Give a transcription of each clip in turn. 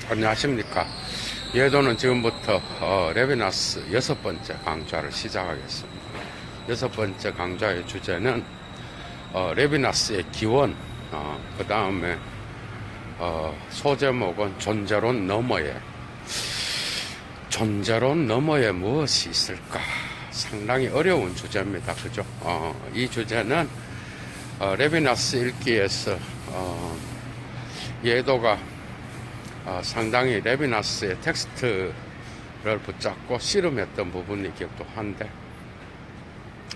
안녕하십니까. 예도는 지금부터 레비나스 6번째 강좌를 시작하겠습니다. 6번째 강좌의 주제는 레비나스의 기원, 그 다음에 소제목은 존재론 너머에 무엇이 있을까? 상당히 어려운 주제입니다. 그죠? 이 주제는 레비나스 읽기에서 예도가 상당히 레비나스의 텍스트를 붙잡고 씨름했던 부분이기도 한데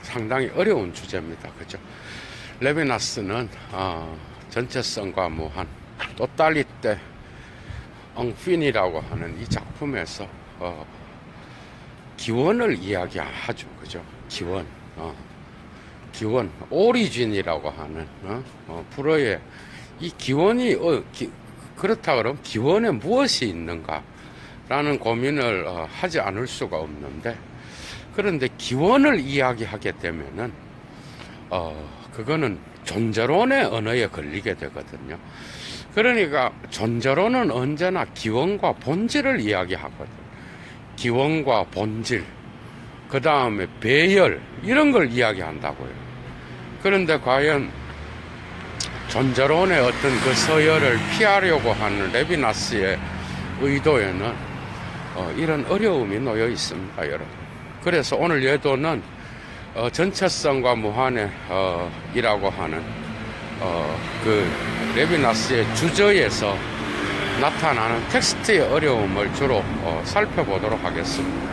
상당히 어려운 주제입니다. 그죠? 레비나스는 전체성과 무한, 또 딸리 때 엉핀이라고 하는 이 작품에서 기원을 이야기하죠. 그죠? 기원, 오리진이라고 하는 불어의 이 기원이 그렇다 그러면 기원에 무엇이 있는가 라는 고민을 하지 않을 수가 없는데, 그런데 기원을 이야기하게 되면은 그거는 존재론의 언어에 걸리게 되거든요. 그러니까 존재론은 언제나 기원과 본질을 이야기하거든. 기원과 본질, 그 다음에 배열, 이런 걸 이야기한다고요. 그런데 과연 존재론의 어떤 그 서열을 피하려고 하는 레비나스의 의도에는 이런 어려움이 놓여 있습니다, 여러분. 그래서 오늘 예도는 전체성과 무한의 이라고 하는 그 레비나스의 주저에서 나타나는 텍스트의 어려움을 주로 살펴보도록 하겠습니다.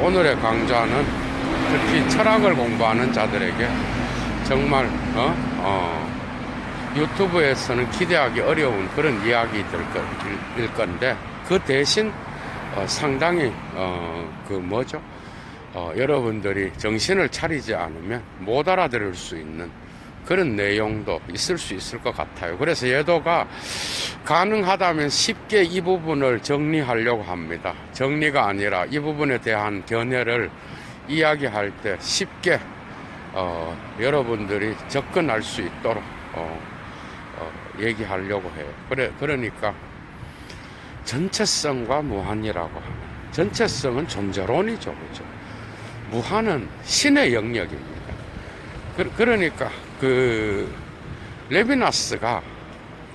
오늘의 강좌는 특히 철학을 공부하는 자들에게 정말 유튜브에서는 기대하기 어려운 그런 이야기일 건데, 그 대신 상당히 여러분들이 정신을 차리지 않으면 못 알아들을 수 있는 그런 내용도 있을 수 있을 것 같아요. 그래서 예도가 가능하다면 쉽게 이 부분을 정리하려고 합니다. 정리가 아니라 이 부분에 대한 견해를 이야기할 때 쉽게 여러분들이 접근할 수 있도록 얘기하려고 해요. 그러니까 전체성과 무한이라고 하는, 전체성은 존재론이죠. 그죠? 무한은 신의 영역입니다. 그러니까 레비나스가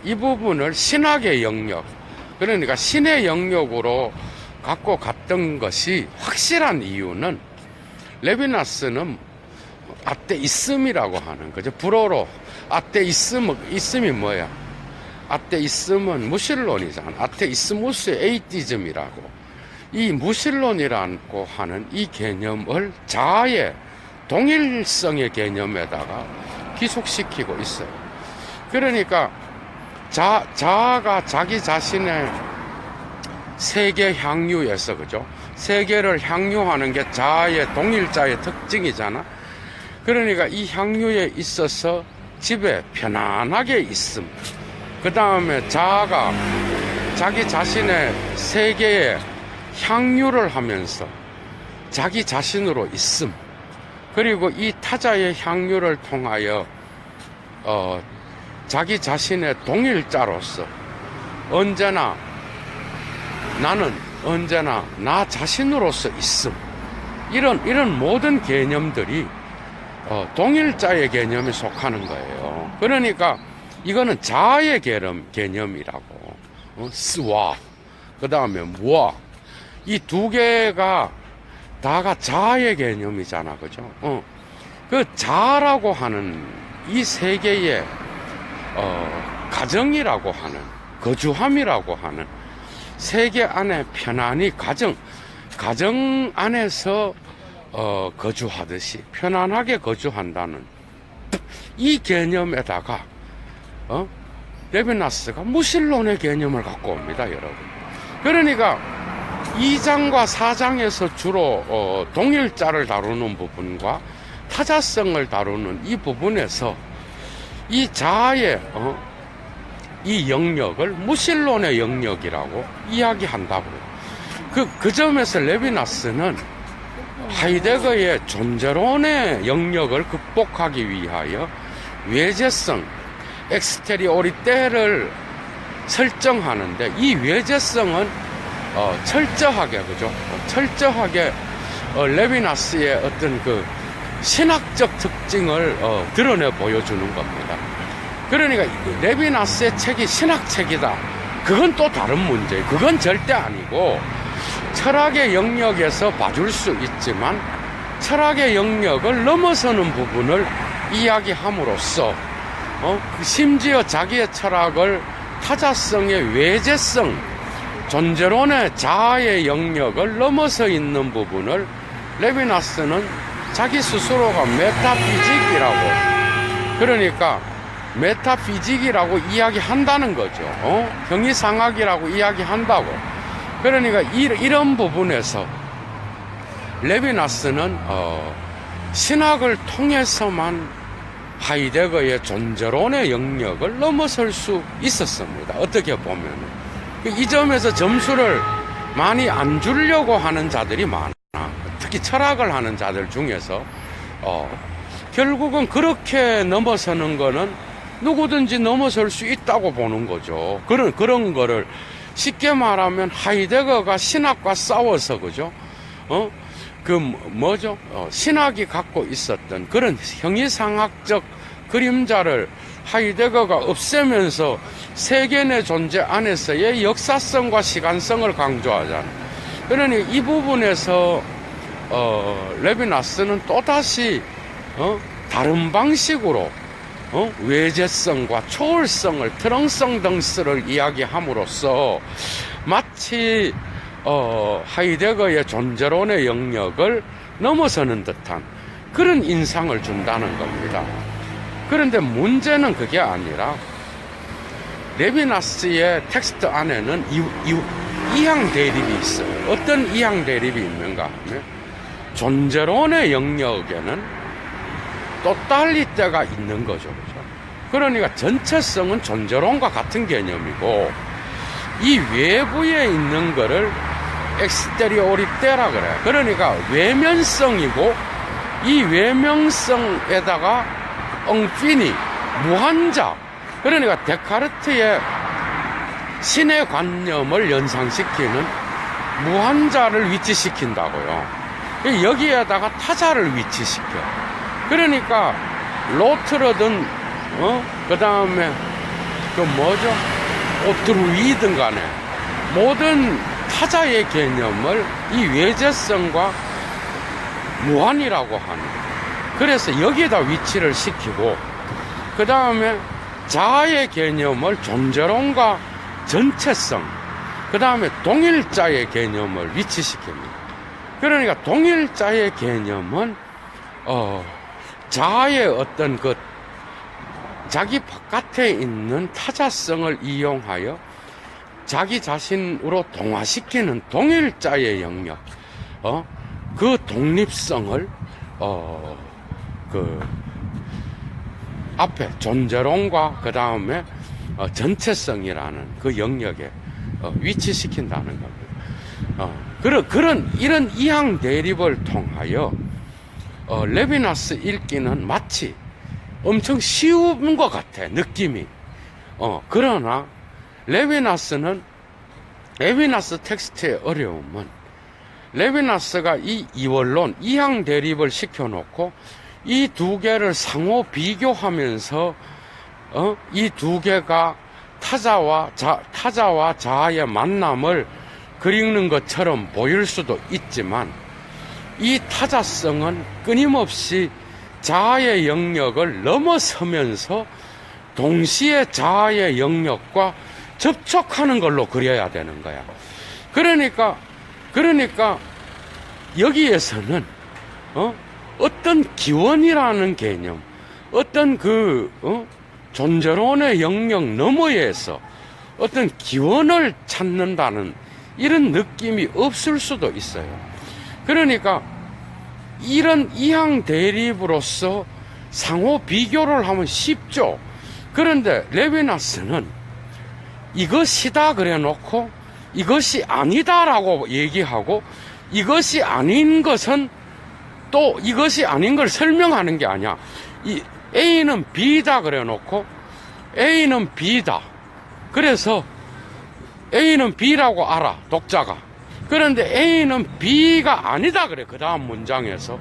이 부분을 신학의 영역, 그러니까 신의 영역으로 갖고 갔던 것이 확실한 이유는, 레비나스는 아테이즘이라고 하는 거죠. 불어로 아테이즘이 뭐야? 아테이즘은 무신론이잖아. 아테이스무스의 에이티즘이라고. 이 무신론이라고 하는 이 개념을 자아의 동일성의 개념에다가 기속시키고 있어요. 그러니까 자아가 자기 자신의 세계 향유에서, 그죠? 세계를 향유하는 게 자아의 동일자의 특징이잖아. 그러니까 이 향유에 있어서 집에 편안하게 있음. 그 다음에 자아가 자기 자신의 세계에 향유를 하면서 자기 자신으로 있음. 그리고 이 타자의 향유를 통하여 자기 자신의 동일자로서 나는 언제나 나 자신으로서 있음. 이런 모든 개념들이 동일자의 개념에 속하는 거예요. 그러니까 이거는 자아의 개념이라고. 스와, 그 다음에 무아, 이 두 개가 다가 자아의 개념이잖아. 그죠? 그 자아라고 하는 이 세계의 가정이라고 하는, 거주함이라고 하는, 세계 안에 편안히 가정 안에서 거주하듯이 편안하게 거주한다는 이 개념에다가 레비나스가 무신론의 개념을 갖고 옵니다, 여러분. 그러니까 2장과 4장에서 주로 동일자를 다루는 부분과 타자성을 다루는 이 부분에서 이 자아의 이 영역을 무신론의 영역이라고 이야기한다고요. 그 점에서 레비나스는 하이데거의 존재론의 영역을 극복하기 위하여 외재성, 엑스테리오리테를 설정하는데, 이 외제성은 철저하게, 그죠? 철저하게 레비나스의 어떤 그 신학적 특징을 드러내 보여주는 겁니다. 그러니까 레비나스의 책이 신학책이다, 그건 또 다른 문제예요. 그건 절대 아니고, 철학의 영역에서 봐줄 수 있지만 철학의 영역을 넘어서는 부분을 이야기함으로써 심지어 자기의 철학을 타자성의 외제성, 존재론의 자아의 영역을 넘어서 있는 부분을 레비나스는 자기 스스로가 메타피직이라고, 그러니까 메타피직이라고 이야기한다는 거죠. 형이상학이라고 이야기한다고. 그러니까 이런 부분에서 레비나스는 신학을 통해서만 하이데거의 존재론의 영역을 넘어설 수 있었습니다. 어떻게 보면 이 점에서 점수를 많이 안 주려고 하는 자들이 많아. 특히 철학을 하는 자들 중에서 결국은 그렇게 넘어서는 거는 누구든지 넘어설 수 있다고 보는 거죠. 그런 거를 쉽게 말하면 하이데거가 신학과 싸워서, 그죠? 신학이 갖고 있었던 그런 형이상학적 그림자를 하이데거가 없애면서 세계 내 존재 안에서의 역사성과 시간성을 강조하잖아. 그러니 이 부분에서 레비나스는 또다시 다른 방식으로 외제성과 초월성을, 트렁성 등스를 이야기함으로써 마치 하이데거의 존재론의 영역을 넘어서는 듯한 그런 인상을 준다는 겁니다. 그런데 문제는 그게 아니라 레비나스의 텍스트 안에는 이항 대립이 있어요. 어떤 이항 대립이 있는가 하면, 존재론의 영역에는 또 딸릴 때가 있는 거죠. 그죠? 그러니까 전체성은 존재론과 같은 개념이고, 이 외부에 있는 거를 엑스테리오리테라 그래. 그러니까 외면성이고, 이 외면성에다가 엉피니, 무한자, 그러니까 데카르트의 신의 관념을 연상시키는 무한자를 위치시킨다고요. 여기에다가 타자를 위치시켜. 그러니까 로트르든 그 다음에 오트루이든 간에 모든 타자의 개념을 이 외제성과 무한이라고 하는, 그래서 여기에다 위치를 시키고, 그 다음에 자아의 개념을 존재론과 전체성, 그 다음에 동일자의 개념을 위치시킵니다. 그러니까 동일자의 개념은 자아의 어떤 그 자기 바깥에 있는 타자성을 이용하여 자기 자신으로 동화시키는 동일자의 영역, 그 독립성을 앞에 존재론과 그 다음에 전체성이라는 그 영역에 위치시킨다는 겁니다. 이런 이항 대립을 통하여 레비나스 읽기는 마치 엄청 쉬운 것 같아, 느낌이. 그러나 레비나스 텍스트의 어려움은, 레비나스가 이 이원론, 이항 대립을 시켜놓고 이 두 개를 상호 비교하면서 이 두 개가 타자와 자아의 만남을 그리는 것처럼 보일 수도 있지만, 이 타자성은 끊임없이 자아의 영역을 넘어서면서 동시에 자아의 영역과 접촉하는 걸로 그려야 되는 거야. 그러니까 여기에서는 어떤 기원이라는 개념, 어떤 존재론의 영역 너머에서 어떤 기원을 찾는다는 이런 느낌이 없을 수도 있어요. 그러니까 이런 이항 대립으로서 상호 비교를 하면 쉽죠. 그런데 레비나스는 이것이다 그래 놓고 이것이 아니다라고 얘기하고, 이것이 아닌 것은 또 이것이 아닌 걸 설명하는 게 아니야. A는 B다 그래 놓고 A는 B다. 그래서 A는 B라고 알아, 독자가. 그런데 A는 B가 아니다 그래. 그 다음 문장에서.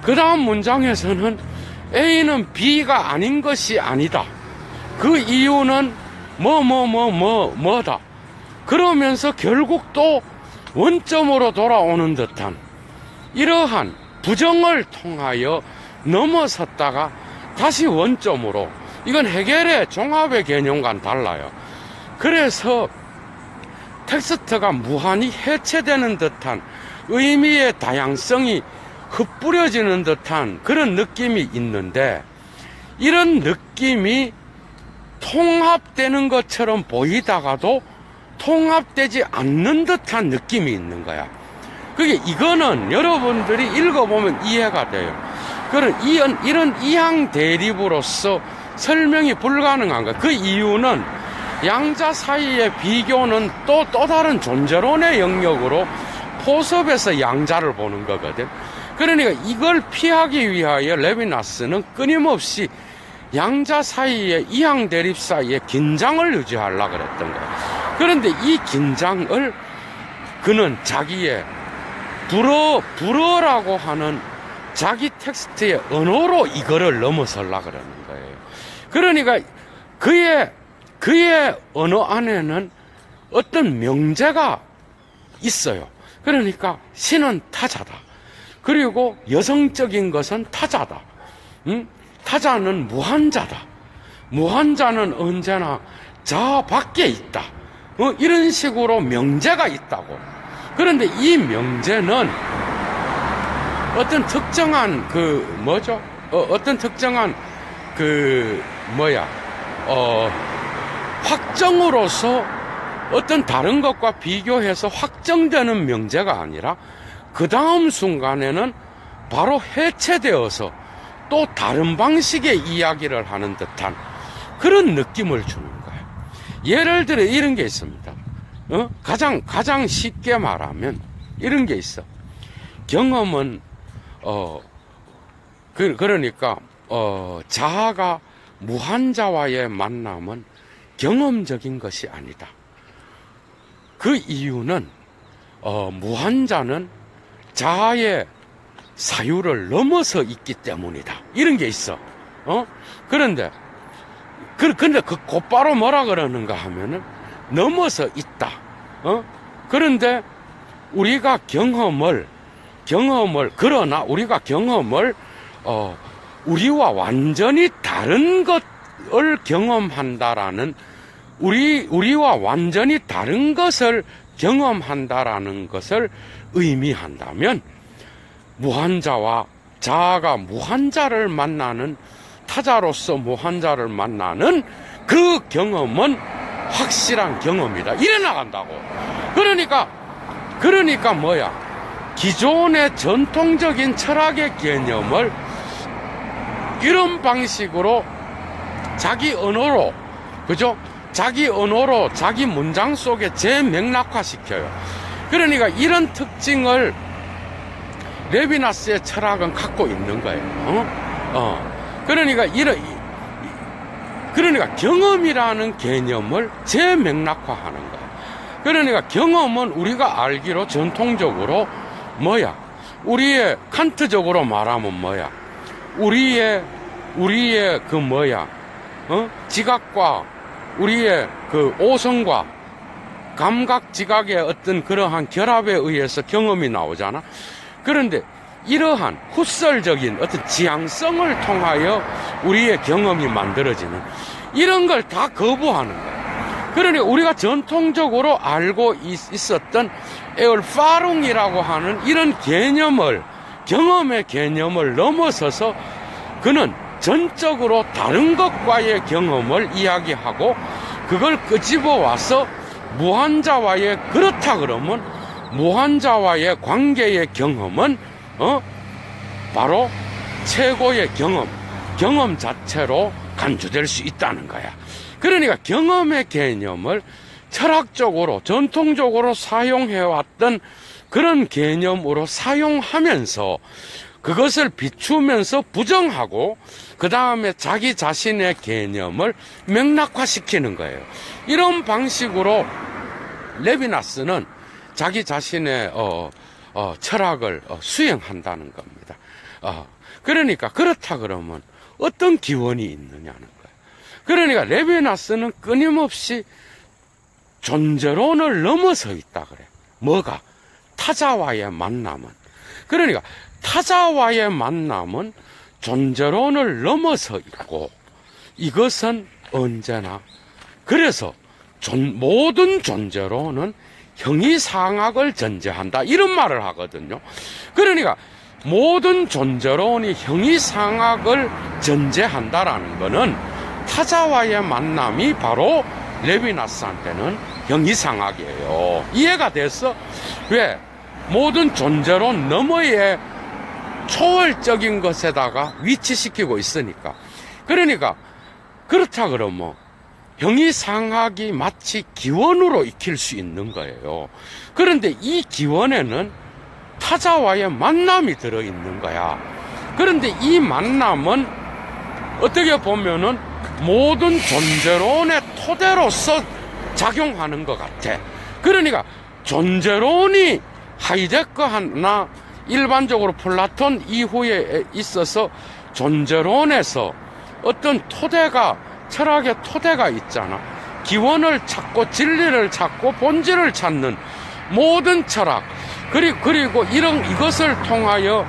그 다음 문장에서는 A는 B가 아닌 것이 아니다. 그 이유는 뭐다. 그러면서 결국 또 원점으로 돌아오는 듯한 이러한 부정을 통하여 넘어섰다가 다시 원점으로. 이건 해겔의 종합의 개념과는 달라요. 그래서 텍스트가 무한히 해체되는 듯한 의미의 다양성이 흩뿌려지는 듯한 그런 느낌이 있는데, 이런 느낌이 통합되는 것처럼 보이다가도 통합되지 않는 듯한 느낌이 있는 거야. 그게 이거는 여러분들이 읽어보면 이해가 돼요. 그런 이런 이항 대립으로서 설명이 불가능한 거야. 그 이유는 양자 사이의 비교는 또 다른 존재론의 영역으로 포섭해서 양자를 보는 거거든. 그러니까 이걸 피하기 위하여 레비나스는 끊임없이 양자 사이의 이항 대립 사이에 긴장을 유지하려고 그랬던 거야. 그런데 이 긴장을 그는 자기의 불어라고 하는 자기 텍스트의 언어로 이거를 넘어서려고 그러는 거예요. 그러니까 그의 언어 안에는 어떤 명제가 있어요. 그러니까 신은 타자다. 그리고 여성적인 것은 타자다. 타자는 무한자다. 무한자는 언제나 자 밖에 있다. 이런 식으로 명제가 있다고. 그런데 이 명제는 어떤 특정한 어떤 특정한 확정으로서 어떤 다른 것과 비교해서 확정되는 명제가 아니라 그 다음 순간에는 바로 해체되어서 또 다른 방식의 이야기를 하는 듯한 그런 느낌을 주는 거예요. 예를 들어 이런 게 있습니다. 가장 쉽게 말하면 이런 게 있어. 경험은 그러니까 자아가 무한자와의 만남은 경험적인 것이 아니다. 그 이유는 무한자는 자아의 사유를 넘어서 있기 때문이다. 이런 게 있어. 그런데 곧바로 뭐라 그러는가 하면은 넘어서 있다. 그런데 우리가 그러나 우리가 경험을 우리와 완전히 다른 것을 경험한다라는 우리와 완전히 다른 것을 경험한다라는 것을 의미한다면, 무한자와 자아가 무한자를 만나는, 타자로서 무한자를 만나는 그 경험은 확실한 경험이다. 이래 나간다고. 그러니까 뭐야? 기존의 전통적인 철학의 개념을 이런 방식으로 자기 언어로, 그죠? 자기 언어로 자기 문장 속에 재맥락화시켜요. 그러니까 이런 특징을 레비나스의 철학은 갖고 있는 거예요. 그러니까 경험이라는 개념을 재맥락화하는 거예요. 그러니까 경험은 우리가 알기로 전통적으로 우리의 칸트적으로 말하면 우리의 지각과 우리의 오성과 감각 지각의 어떤 그러한 결합에 의해서 경험이 나오잖아. 그런데 이러한 후설적인 어떤 지향성을 통하여 우리의 경험이 만들어지는 이런 걸 다 거부하는 거야. 그러니 우리가 전통적으로 알고 있었던 에얼파룽이라고 하는 이런 경험의 개념을 넘어서서 그는 전적으로 다른 것과의 경험을 이야기하고, 그걸 끄집어 와서 무한자와의, 그렇다 그러면 무한자와의 관계의 경험은 바로 최고의 경험 자체로 간주될 수 있다는 거야. 그러니까 경험의 개념을 철학적으로 전통적으로 사용해왔던 그런 개념으로 사용하면서 그것을 비추면서 부정하고 그 다음에 자기 자신의 개념을 맥락화시키는 거예요. 이런 방식으로 레비나스는 자기 자신의 철학을 수행한다는 겁니다. 그러니까 그렇다 그러면 어떤 기원이 있느냐는 거예요. 그러니까 레비나스는 끊임없이 존재론을 넘어서 있다 그래. 뭐가? 타자와의 만남은. 그러니까 타자와의 만남은 존재론을 넘어서 있고, 이것은 언제나, 그래서 모든 존재론은 형이상학을 전제한다, 이런 말을 하거든요. 그러니까 모든 존재론이 형이상학을 전제한다라는 것은 타자와의 만남이 바로 레비나스한테는 형이상학이에요. 이해가 됐어? 왜? 모든 존재론 너머의 초월적인 것에다가 위치시키고 있으니까. 그러니까 그렇다 그러면 형이상학이 마치 기원으로 익힐 수 있는 거예요. 그런데 이 기원에는 타자와의 만남이 들어있는 거야. 그런데 이 만남은 어떻게 보면은 모든 존재론의 토대로서 작용하는 것 같아. 그러니까 존재론이 하이데거나 일반적으로 플라톤 이후에 있어서 존재론에서 어떤 토대가, 철학의 토대가 있잖아. 기원을 찾고 진리를 찾고 본질을 찾는 모든 철학, 그리고 이것을 통하여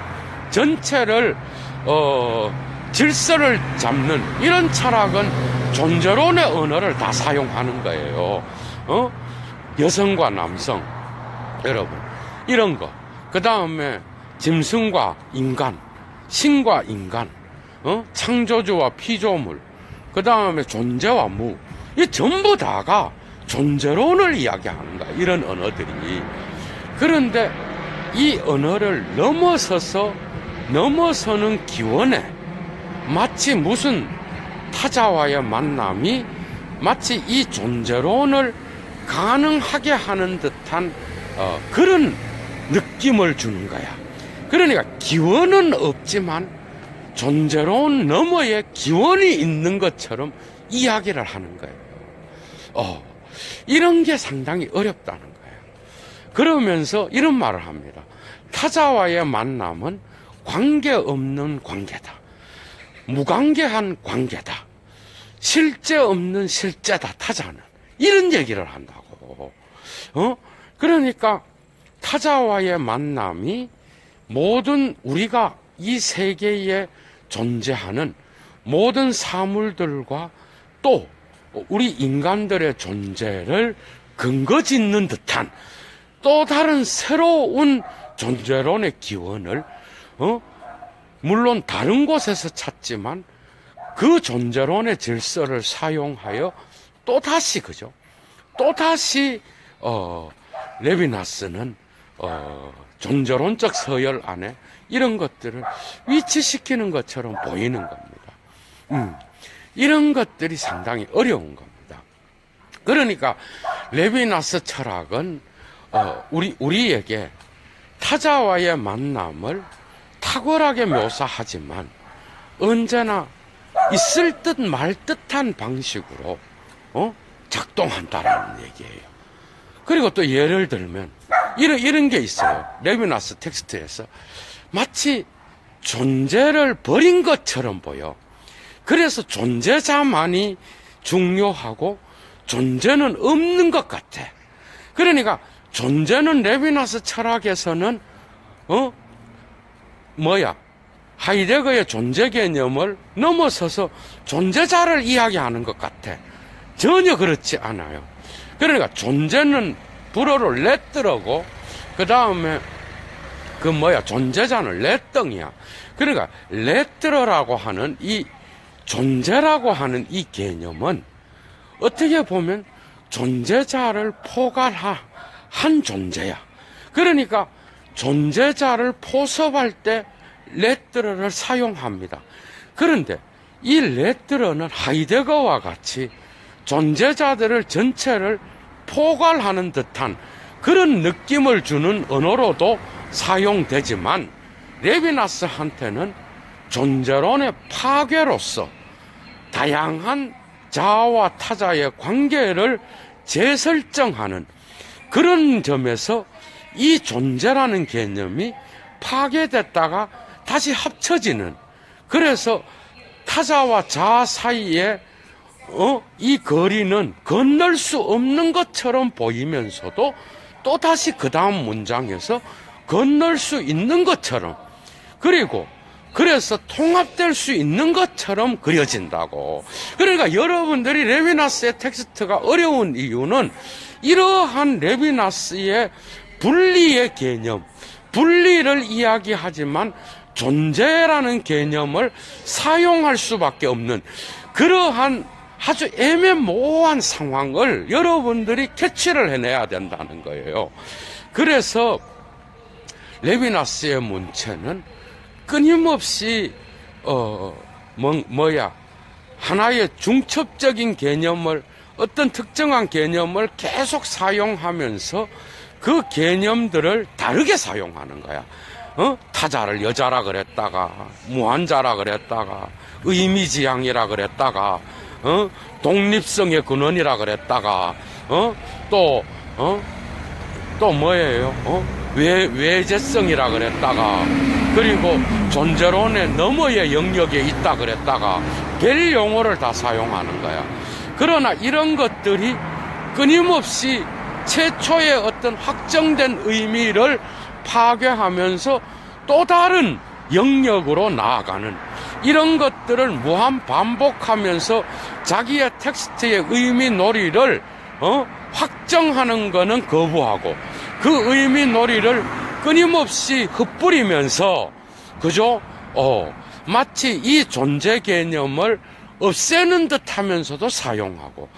전체를 질서를 잡는 이런 철학은 존재론의 언어를 다 사용하는 거예요. 여성과 남성, 여러분, 이런 거. 그 다음에 짐승과 인간, 신과 인간, 창조주와 피조물, 그 다음에 존재와 무, 이 전부 다가 존재론을 이야기하는 거야, 이런 언어들이. 그런데 이 언어를 넘어서는 기원에 마치 무슨 타자와의 만남이 마치 이 존재론을 가능하게 하는 듯한 그런 느낌을 주는 거야. 그러니까 기원은 없지만 존재론 너머에 기원이 있는 것처럼 이야기를 하는 거예요. 이런 게 상당히 어렵다는 거예요. 그러면서 이런 말을 합니다. 타자와의 만남은 관계없는 관계다. 무관계한 관계다. 실제 없는 실제다, 타자는. 이런 얘기를 한다고. 그러니까 타자와의 만남이 모든 우리가 이 세계에 존재하는 모든 사물들과 또 우리 인간들의 존재를 근거 짓는 듯한 또 다른 새로운 존재론의 기원을 물론 다른 곳에서 찾지만 그 존재론의 질서를 사용하여 또다시 그죠? 또다시 레비나스는 존재론적 서열 안에 이런 것들을 위치시키는 것처럼 보이는 겁니다. 이런 것들이 상당히 어려운 겁니다. 그러니까 레비나스 철학은 우리에게 타자와의 만남을 탁월하게 묘사하지만 언제나 있을 듯 말 듯한 방식으로 작동한다라는 얘기예요. 그리고 또 예를 들면 이런 게 있어요. 레비나스 텍스트에서 마치 존재를 버린 것처럼 보여. 그래서 존재자만이 중요하고 존재는 없는 것 같아. 그러니까 존재는 레비나스 철학에서는 하이데거의 존재 개념을 넘어서서 존재자를 이야기하는 것 같아. 전혀 그렇지 않아요. 그러니까 존재는 불어로 레뜨러고 그 다음에 존재자는 레덩이야. 그러니까 레뜨러라고 하는 이 존재라고 하는 이 개념은 어떻게 보면 존재자를 포괄한 존재야. 그러니까 존재자를 포섭할 때 레뜨러를 사용합니다. 그런데 이 레뜨러는 하이데거와 같이 존재자들을 전체를 포괄하는 듯한 그런 느낌을 주는 언어로도 사용되지만 레비나스한테는 존재론의 파괴로서 다양한 자아와 타자의 관계를 재설정하는 그런 점에서 이 존재라는 개념이 파괴됐다가 다시 합쳐지는, 그래서 타자와 자아 사이에 이 거리는 건널 수 없는 것처럼 보이면서도 또 다시 그 다음 문장에서 건널 수 있는 것처럼, 그리고 그래서 통합될 수 있는 것처럼 그려진다고. 그러니까 여러분들이 레비나스의 텍스트가 어려운 이유는 이러한 레비나스의 분리의 개념, 분리를 이야기하지만 존재라는 개념을 사용할 수밖에 없는 그러한 아주 애매모호한 상황을 여러분들이 캐치를 해내야 된다는 거예요. 그래서 레비나스의 문체는 끊임없이 하나의 중첩적인 개념을, 어떤 특정한 개념을 계속 사용하면서 그 개념들을 다르게 사용하는 거야. 타자를 여자라 그랬다가, 무한자라 그랬다가, 의미지향이라 그랬다가, 독립성의 근원이라 그랬다가, 또 뭐예요? 외재성이라 그랬다가, 그리고 존재론의 너머의 영역에 있다 그랬다가, 별 용어를 다 사용하는 거야. 그러나 이런 것들이 끊임없이 최초의 어떤 확정된 의미를 파괴하면서 또 다른 영역으로 나아가는, 이런 것들을 무한 반복하면서 자기의 텍스트의 의미 놀이를 확정하는 거는 거부하고, 그 의미 놀이를 끊임없이 흩뿌리면서, 그죠? 마치 이 존재 개념을 없애는 듯 하면서도 사용하고,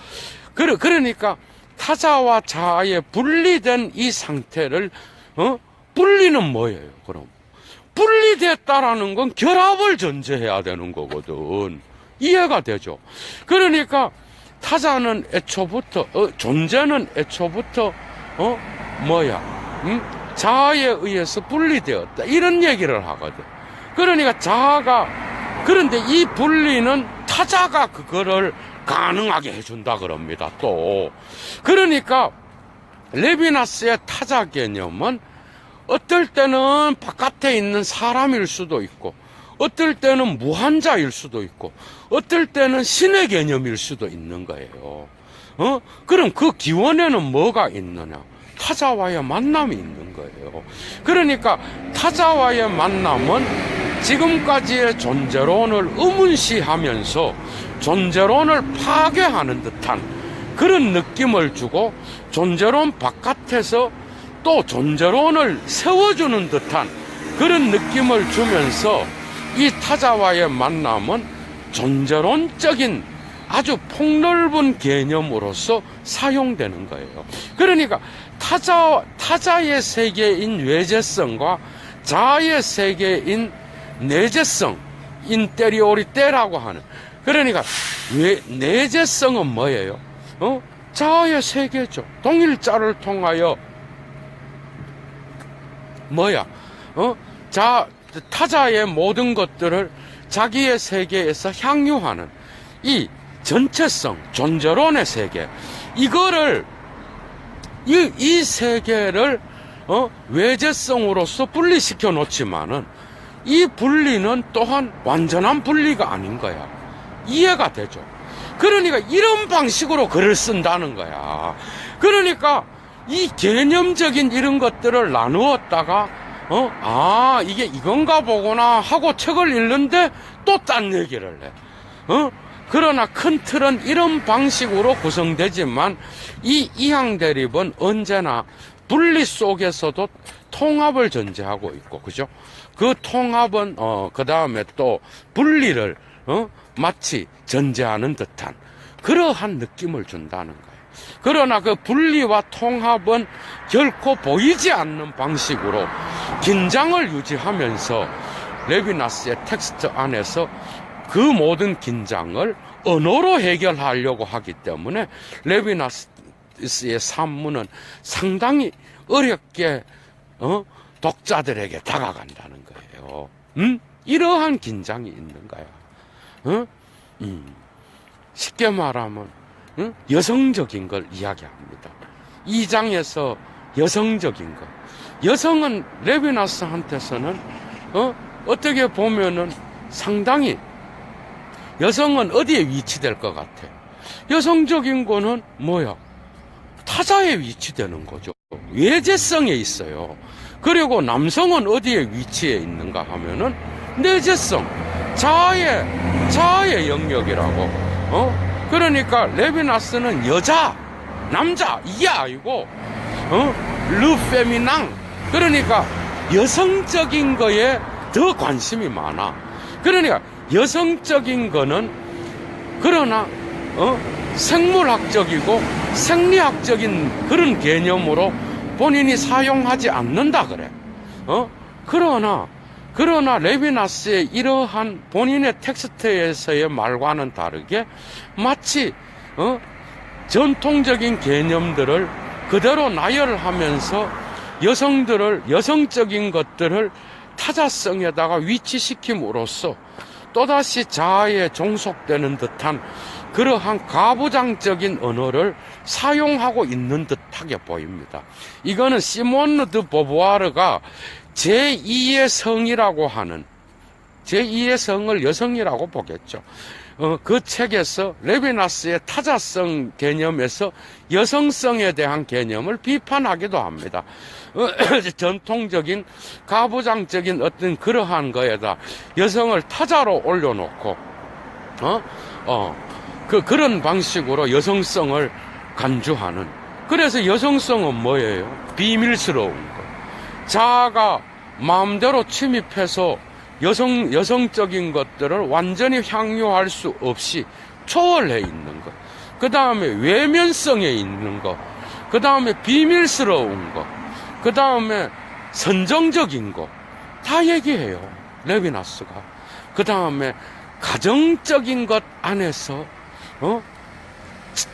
그러니까 타자와 자아의 분리된 이 상태를, 분리는 뭐예요, 그럼? 분리됐다라는 건 결합을 전제해야 되는 거거든. 이해가 되죠? 그러니까 타자는 애초부터, 존재는 애초부터, 자아에 의해서 분리되었다, 이런 얘기를 하거든. 그러니까 자아가, 그런데 이 분리는 타자가 그거를 가능하게 해준다 그럽니다, 또. 그러니까 레비나스의 타자 개념은 어떨 때는 바깥에 있는 사람일 수도 있고, 어떨 때는 무한자일 수도 있고, 어떨 때는 신의 개념일 수도 있는 거예요. 그럼 그 기원에는 뭐가 있느냐? 타자와의 만남이 있는 거예요. 그러니까 타자와의 만남은 지금까지의 존재론을 의문시하면서 존재론을 파괴하는 듯한 그런 느낌을 주고, 존재론 바깥에서 또 존재론을 세워주는 듯한 그런 느낌을 주면서, 이 타자와의 만남은 존재론적인 아주 폭넓은 개념으로서 사용되는 거예요. 그러니까 타자의 세계인 외재성과 자아의 세계인 내재성, 인테리오리테라고 하는, 그러니까 내재성은 뭐예요? 자아의 세계죠. 동일자를 통하여 타자의 모든 것들을 자기의 세계에서 향유하는 이 전체성, 존재론의 세계, 이거를, 이 세계를 외재성으로서 분리시켜 놓지만은 이 분리는 또한 완전한 분리가 아닌 거야. 이해가 되죠? 그러니까 이런 방식으로 글을 쓴다는 거야. 그러니까 이 개념적인 이런 것들을 나누었다가 이게 이건가 보구나 하고 책을 읽는데 또 딴 얘기를 해. 그러나 큰 틀은 이런 방식으로 구성되지만 이 이항 대립은 언제나 분리 속에서도 통합을 전제하고 있고, 그죠? 그 통합은 그 다음에 또 분리를 마치 전제하는 듯한 그러한 느낌을 준다는 거예요. 그러나 그 분리와 통합은 결코 보이지 않는 방식으로 긴장을 유지하면서 레비나스의 텍스트 안에서 그 모든 긴장을 언어로 해결하려고 하기 때문에 레비나스의 산문은 상당히 어렵게 독자들에게 다가간다는 거예요. 이러한 긴장이 있는 거야. 쉽게 말하면 여성적인 걸 이야기합니다. 2장에서 여성적인 것. 여성은 레비나스한테서는 어떻게 보면은 상당히 여성은 어디에 위치될 것 같아? 여성적인 거는 뭐야? 타자에 위치되는 거죠. 외재성에 있어요. 그리고 남성은 어디에 위치해 있는가 하면은 내재성, 자아의 영역이라고. 그러니까 레비나스는 여자, 남자 이게 아니고 르페미낭, 그러니까 여성적인 거에 더 관심이 많아. 그러니까 여성적인 거는 그러나 생물학적이고 생리학적인 그런 개념으로 본인이 사용하지 않는다 그래. 그러나 레비나스의 이러한 본인의 텍스트에서의 말과는 다르게 마치 전통적인 개념들을 그대로 나열하면서 여성적인 것들을 타자성에다가 위치시킴으로써 또다시 자아에 종속되는 듯한 그러한 가부장적인 언어를 사용하고 있는 듯하게 보입니다. 이거는 시몬느 드 보부아르가 제2의 성이라고 하는, 제2의 성을 여성이라고 보겠죠. 그 책에서 레비나스의 타자성 개념에서 여성성에 대한 개념을 비판하기도 합니다. 전통적인 가부장적인 어떤 그러한 거에다 여성을 타자로 올려놓고 그런 방식으로 여성성을 간주하는. 그래서 여성성은 뭐예요? 비밀스러운 거. 자아가 마음대로 침입해서 여성적인 것들을 완전히 향유할 수 없이 초월해 있는 것. 그 다음에 외면성에 있는 것. 그 다음에 비밀스러운 것. 그 다음에 선정적인 것. 다 얘기해요. 레비나스가. 그 다음에 가정적인 것 안에서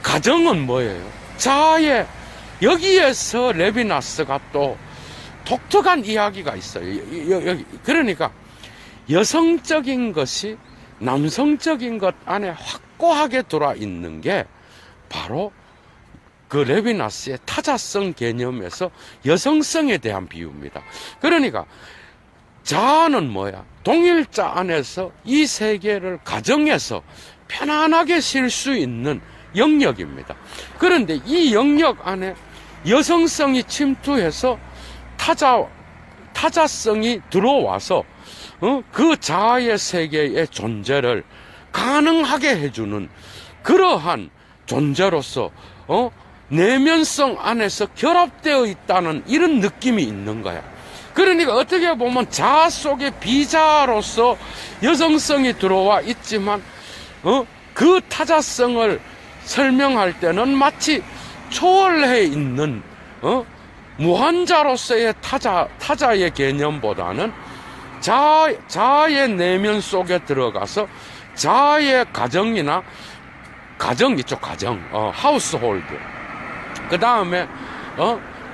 가정은 뭐예요? 자아의 여기에서 레비나스가 또 독특한 이야기가 있어요. 여기. 그러니까 여성적인 것이 남성적인 것 안에 확고하게 들어와 있는 게 바로 그 레비나스의 타자성 개념에서 여성성에 대한 비유입니다. 그러니까 자아는 뭐야? 동일자 안에서 이 세계를 가정에서 편안하게 쉴 수 있는 영역입니다. 그런데 이 영역 안에 여성성이 침투해서 타자성이 들어와서 그 자아의 세계의 존재를 가능하게 해주는 그러한 존재로서 내면성 안에서 결합되어 있다는 이런 느낌이 있는 거야. 그러니까 어떻게 보면 자아 속의 비자아로서 여성성이 들어와 있지만 그 타자성을 설명할 때는 마치 초월해 있는 무한자로서의 타자의 개념보다는 자아의 내면 속에 들어가서 자아의 가정이나 가정 있죠, 가정, 하우스홀드. 그 다음에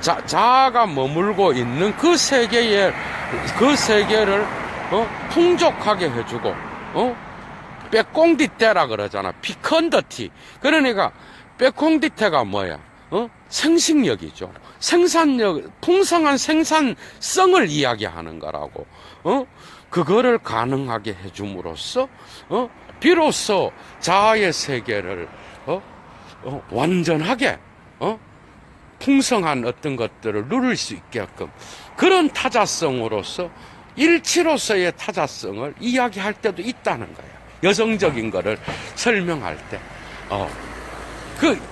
자아가 머물고 있는 그 세계를 풍족하게 해주고 빼꽁디테라 그러잖아. 피컨더티. 그러니까 빼꽁디테가 뭐야? 생식력이죠. 생산력, 풍성한 생산성을 이야기하는 거라고. 그거를 가능하게 해줌으로써 비로소 자아의 세계를 완전하게 풍성한 어떤 것들을 누릴 수 있게끔 그런 타자성으로서 일치로서의 타자성을 이야기할 때도 있다는 거예요. 여성적인 거를 설명할 때.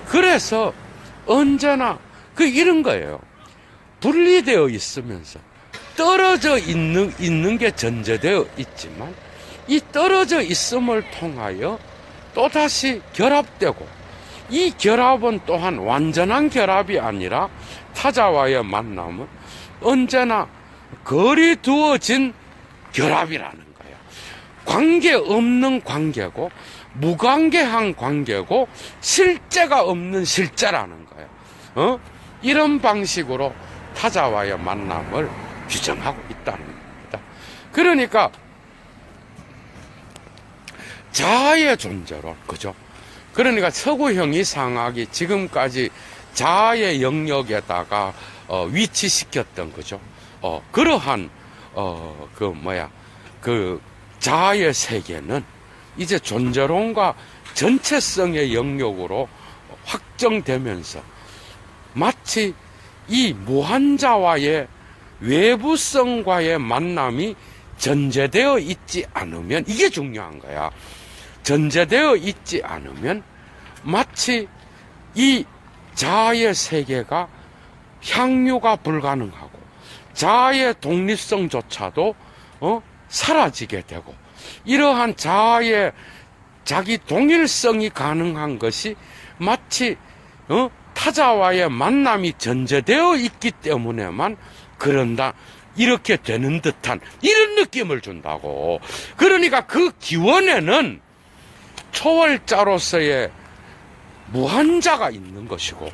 그래서 언제나 이런 거예요. 분리되어 있으면서 떨어져 있는 게 전제되어 있지만 이 떨어져 있음을 통하여 또다시 결합되고 이 결합은 또한 완전한 결합이 아니라 타자와의 만남은 언제나 거리 두어진 결합이라는 거예요. 관계없는 관계고 무관계한 관계고 실제가 없는 실제라는 거예요. 이런 방식으로 타자와의 만남을 규정하고 있다는 겁니다. 그러니까 자아의 존재로, 그죠? 그러니까 서구형 이상학이 지금까지 자아의 영역에다가 위치시켰던 거죠. 그러한 그 자아의 세계는 이제 존재론과 전체성의 영역으로 확정되면서 마치 이 무한자와의 외부성과의 만남이 전제되어 있지 않으면, 이게 중요한 거야. 전제되어 있지 않으면 마치 이 자아의 세계가 향유가 불가능하고 자아의 독립성조차도 사라지게 되고, 이러한 자아의 자기 동일성이 가능한 것이 마치 타자와의 만남이 전제되어 있기 때문에만 그런다, 이렇게 되는 듯한 이런 느낌을 준다고. 그러니까 그 기원에는 초월자로서의 무한자가 있는 것이고,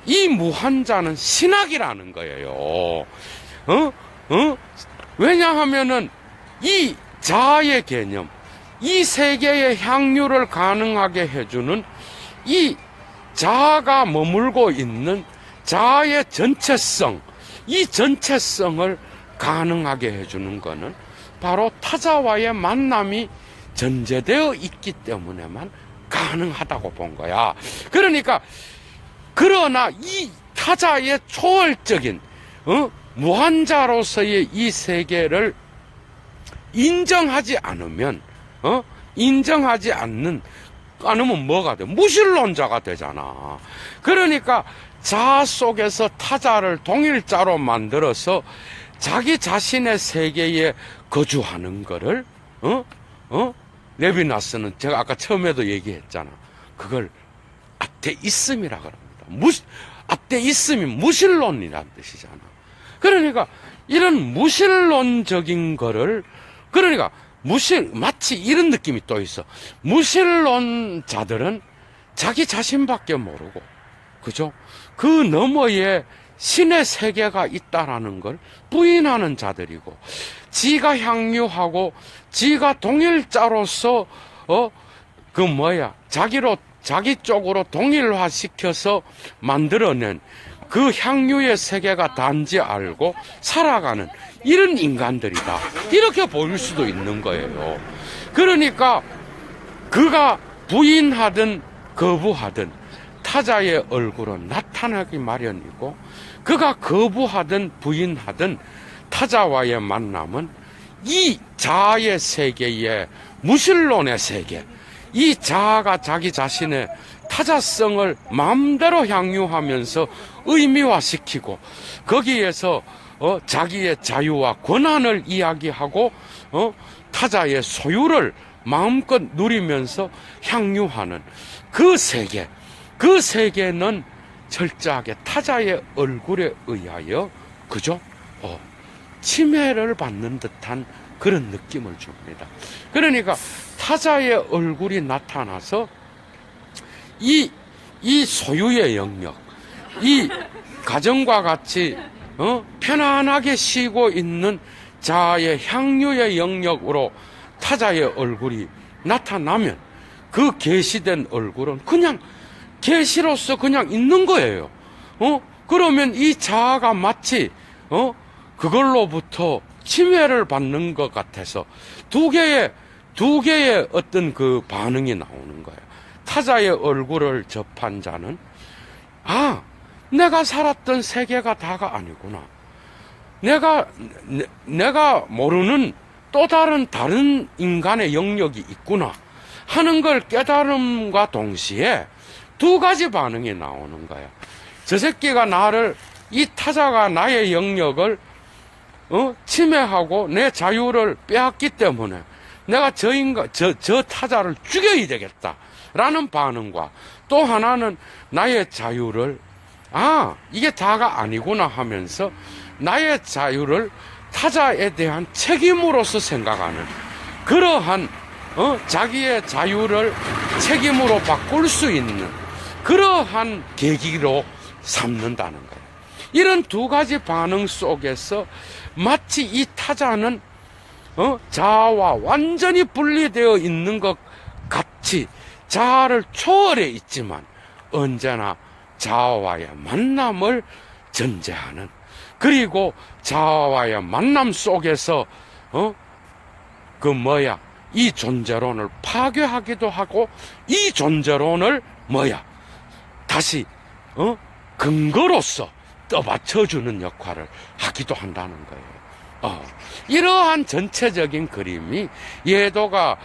이 무한자는 신학이라는 거예요. 왜냐하면은 이 자아의 개념, 이 세계의 향유를 가능하게 해주는 이 자아가 머물고 있는 자아의 전체성, 이 전체성을 가능하게 해주는 것은 바로 타자와의 만남이 전제되어 있기 때문에만 가능하다고 본 거야. 그러니까 그러나 이 타자의 초월적인 무한자로서의 이 세계를 인정하지 않으면 인정하지 않으면 뭐가 돼? 무신론자가 되잖아. 그러니까 자아 속에서 타자를 동일자로 만들어서 자기 자신의 세계에 거주하는 거를 레비나스는 제가 아까 처음에도 얘기했잖아. 그걸 아테이즘이라 그럽니다. 아테이즘이 무신론이라는 뜻이잖아. 그러니까 이런 무신론적인 거를, 그러니까 마치 이런 느낌이 또 있어. 무신론자들은 자기 자신밖에 모르고, 그죠? 그 너머에 신의 세계가 있다라는 걸 부인하는 자들이고, 지가 향유하고 지가 동일자로서 자기 쪽으로 동일화시켜서 만들어낸 그 향유의 세계가 단지 알고 살아가는 이런 인간들이다, 이렇게 보일 수도 있는 거예요. 그러니까 그가 부인하든 거부하든 타자의 얼굴은 나타나기 마련이고, 그가 거부하든 부인하든 타자와의 만남은 이 자아의 세계의 무신론의 세계, 이 자아가 자기 자신의 타자성을 마음대로 향유하면서 의미화시키고, 거기에서 자기의 자유와 권한을 이야기하고 타자의 소유를 마음껏 누리면서 향유하는 그 세계, 그 세계는 철저하게 타자의 얼굴에 의하여, 그죠? 침해를 받는 듯한 그런 느낌을 줍니다. 그러니까 타자의 얼굴이 나타나서 이 소유의 영역, 이 가정과 같이 편안하게 쉬고 있는 자아의 향유의 영역으로 타자의 얼굴이 나타나면, 그 계시된 얼굴은 그냥 계시로서 그냥 있는 거예요. 그러면 이 자아가 마치 그걸로부터 침해를 받는 것 같아서 두 개의 어떤 그 반응이 나오는 거예요. 타자의 얼굴을 접한 자는, 내가 살았던 세계가 다가 아니구나, 내가 모르는 또 다른 인간의 영역이 있구나 하는 걸 깨달음과 동시에 두 가지 반응이 나오는 거야. 저 새끼가 이 타자가 나의 영역을 침해하고 내 자유를 빼앗기 때문에 내가 저 타자를 죽여야 되겠다라는 반응과, 또 하나는 나의 자유를 이게 다가 아니구나 하면서 나의 자유를 타자에 대한 책임으로서 생각하는, 그러한 자기의 자유를 책임으로 바꿀 수 있는 그러한 계기로 삼는다는 거예요. 이런 두 가지 반응 속에서 마치 이 타자는 자아와 완전히 분리되어 있는 것 같이 자아를 초월해 있지만 언제나 자아와의 만남을 전제하는, 그리고 자아와의 만남 속에서 이 존재론을 파괴하기도 하고, 이 존재론을 다시 근거로서 떠받쳐주는 역할을 하기도 한다는 거예요. 이러한 전체적인 그림이 예도가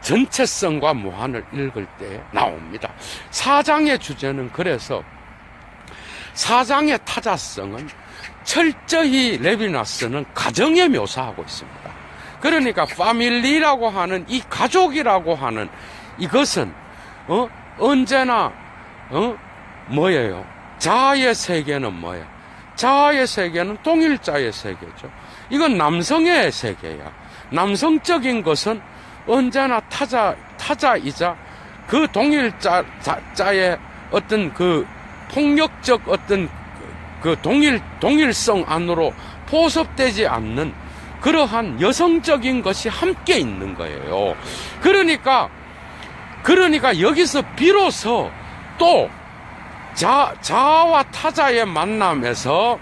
전체성과 무한을 읽을 때 나옵니다. 사장의 주제는, 그래서 사장의 타자성은 철저히 레비나스는 가정에 묘사하고 있습니다. 그러니까 파밀리라고 하는 이 가족이라고 하는 이것은 언제나 뭐예요? 자아의 세계는 뭐예요? 자아의 세계는 동일자의 세계죠. 이건 남성의 세계야. 남성적인 것은 언제나 타자이자 그 동일자의 어떤 그 폭력적 어떤 그 동일성 안으로 포섭되지 않는 그러한 여성적인 것이 함께 있는 거예요. 그러니까 여기서 비로소 또 자아와 타자의 만남에서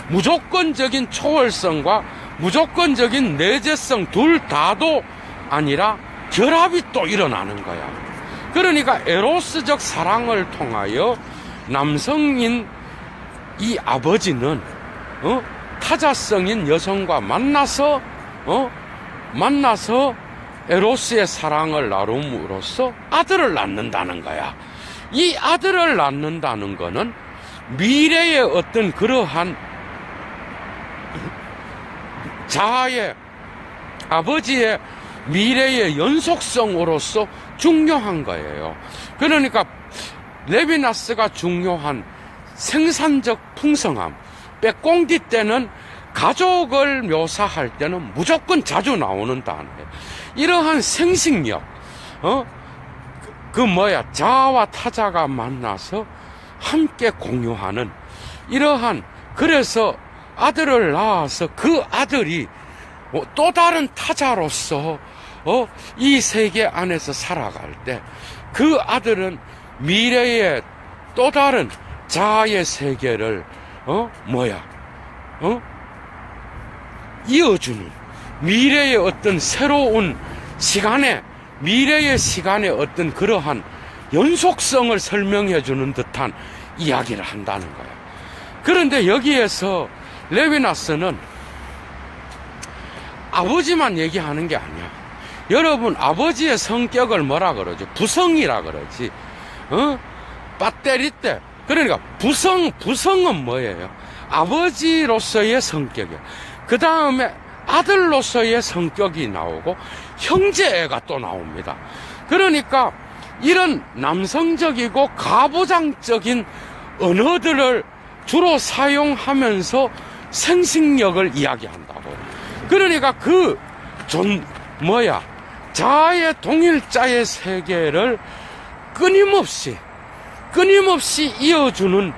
무조건적인 초월성과 무조건적인 내재성 둘 다도 아니라 결합이 또 일어나는 거야. 그러니까 에로스적 사랑을 통하여 남성인 이 아버지는 타자성인 여성과 만나서 에로스의 사랑을 나눔으로써 아들을 낳는다는 거야. 이 아들을 낳는다는 거는 미래의 어떤 그러한 자아의 아버지의 미래의 연속성으로서 중요한 거예요. 그러니까 레비나스가 중요한 생산적 풍성함, 빼꽁디 때는 가족을 묘사할 때는 무조건 자주 나오는 단어예요. 이러한 생식력, 자아와 타자가 만나서 함께 공유하는 이러한, 그래서 아들을 낳아서 그 아들이 또 다른 타자로서 이 세계 안에서 살아갈 때 그 아들은 미래의 또 다른 자아의 세계를 이어주는 미래의 어떤 새로운 미래의 시간의 어떤 그러한 연속성을 설명해 주는 듯한 이야기를 한다는 거예요. 그런데 여기에서 레비나스는 아버지만 얘기하는 게 아니야. 여러분, 아버지의 성격을 뭐라 그러죠? 부성이라 그러지. 배터리 때. 그러니까 부성은 뭐예요? 아버지로서의 성격이에요. 그 다음에 아들로서의 성격이 나오고 형제애가 또 나옵니다. 그러니까 이런 남성적이고 가부장적인 언어들을 주로 사용하면서 생식력을 이야기한다고. 그러니까 자아의 동일자의 세계를 끊임없이 이어주는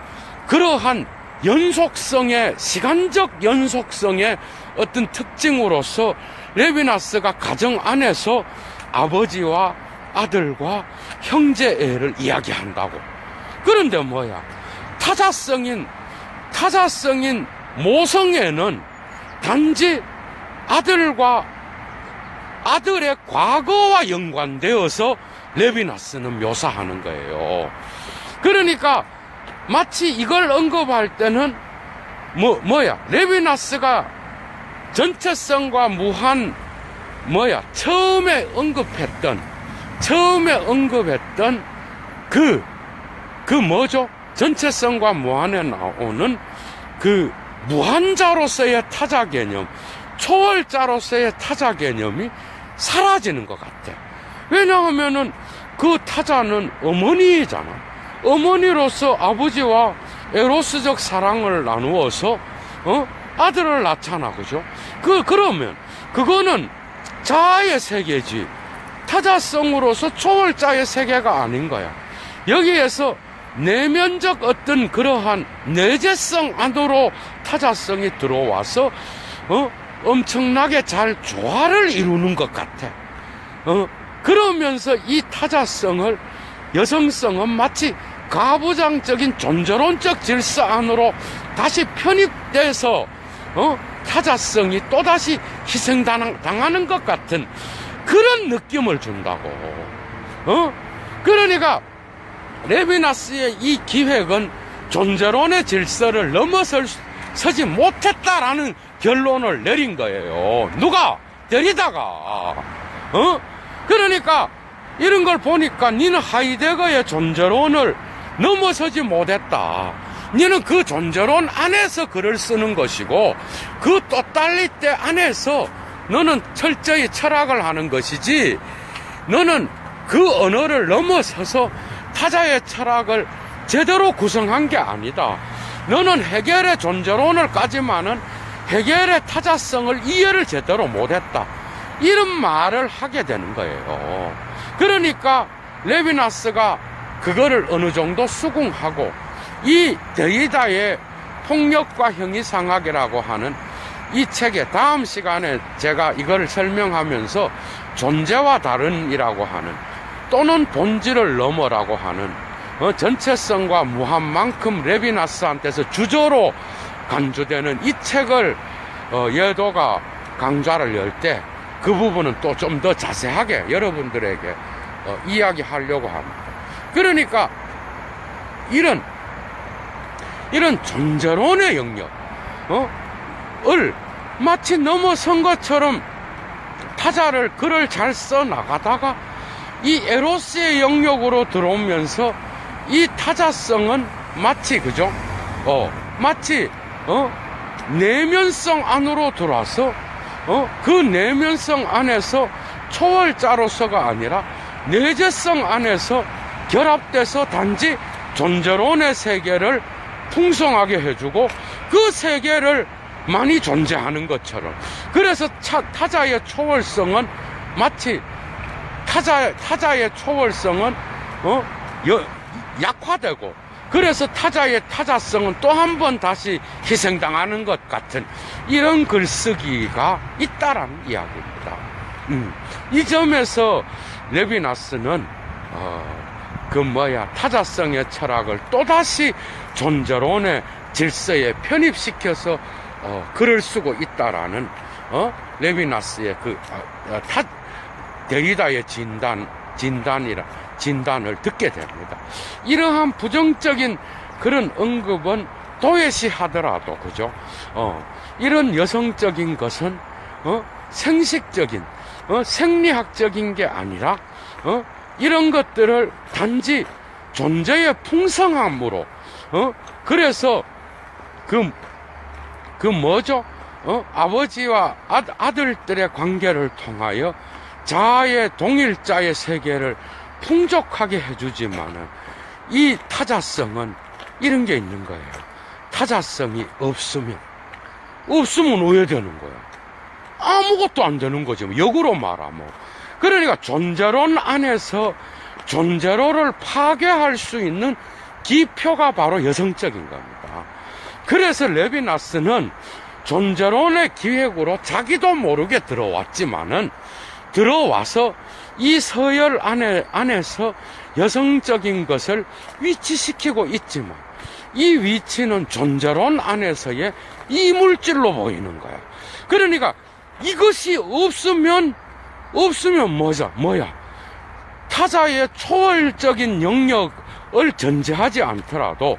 그러한 시간적 연속성의 어떤 특징으로서 레비나스가 가정 안에서 아버지와 아들과 형제애를 이야기한다고. 그런데 타자성인 모성애는 단지 아들의 과거와 연관되어서 레비나스는 묘사하는 거예요. 그러니까 마치 이걸 언급할 때는 레비나스가 전체성과 무한 처음에 언급했던 전체성과 무한에 나오는 그 무한자로서의 타자 개념, 초월자로서의 타자 개념이 사라지는 것 같아. 왜냐하면은 그 타자는 어머니잖아. 어머니로서 아버지와 에로스적 사랑을 나누어서 아들을 낳잖아, 그죠? 그러면 그거는 자아의 세계지 타자성으로서 초월자의 세계가 아닌 거야. 여기에서 내면적 어떤 그러한 내재성 안으로 타자성이 들어와서 엄청나게 잘 조화를 이루는 것 같아. 그러면서 이 타자성을, 여성성은 마치 가부장적인 존재론적 질서 안으로 다시 편입돼서 타자성이 또다시 희생당하는 것 같은 그런 느낌을 준다고. 그러니까 레비나스의 이 기획은 존재론의 질서를 넘어서지 못했다라는 결론을 내린 거예요. 누가? 데리다가. 그러니까 이런 걸 보니까 니는 하이데거의 존재론을 넘어서지 못했다. 니는 그 존재론 안에서 글을 쓰는 것이고 그 또딸리때 안에서 너는 철저히 철학을 하는 것이지, 너는 그 언어를 넘어서서 타자의 철학을 제대로 구성한 게 아니다. 너는 헤겔의 존재론을 까지만은 헤겔의 타자성을 이해를 제대로 못했다. 이런 말을 하게 되는 거예요. 그러니까 레비나스가 그거를 어느 정도 수긍하고 이 데이다의 폭력과 형이상학이라고 하는 이 책의 다음 시간에 제가 이걸 설명하면서 존재와 다른이라고 하는 또는 본질을 넘어라고 하는 전체성과 무한만큼 레비나스한테서 주저로 간주되는 이 책을 예도가 강좌를 열 때 그 부분은 또 좀 더 자세하게 여러분들에게 이야기하려고 합니다. 그러니까 이런 존재론의 영역 을 마치 넘어선 것처럼 타자를 글을 잘 써 나가다가 이 에로스의 영역으로 들어오면서 이 타자성은 마치 그죠? 마치 내면성 안으로 들어와서 그 내면성 안에서 초월자로서가 아니라 내재성 안에서 결합돼서 단지 존재론의 세계를 풍성하게 해주고 그 세계를 많이 존재하는 것처럼. 그래서 타자의 초월성은 마치 타자의 초월성은 약화되고, 그래서 타자의 타자성은 또 한 번 다시 희생당하는 것 같은 이런 글쓰기가 있다라는 이야기입니다. 이 점에서 레비나스는 타자성의 철학을 또다시 존재론의 질서에 편입시켜서 글을 쓰고 있다라는 레비나스의 데리다의 진단을 듣게 됩니다. 이러한 부정적인 그런 언급은 도외시하더라도 그죠? 이런 여성적인 것은 생식적인 생리학적인 게 아니라 이런 것들을 단지 존재의 풍성함으로 그래서 뭐죠? 아버지와 아들들의 관계를 통하여 자아의 동일자의 세계를 풍족하게 해주지만은 이 타자성은 이런 게 있는 거예요. 타자성이 없으면 오해되는 거야. 아무것도 안 되는 거지. 역으로 말하면. 그러니까 존재론 안에서 존재론을 파괴할 수 있는 기표가 바로 여성적인 겁니다. 그래서 레비나스는 존재론의 기획으로 자기도 모르게 들어왔지만은 들어와서 이 서열 안에서 여성적인 것을 위치시키고 있지만 이 위치는 존재론 안에서의 이물질로 보이는 거야. 그러니까 이것이 없으면 뭐야? 타자의 초월적인 영역을 전제하지 않더라도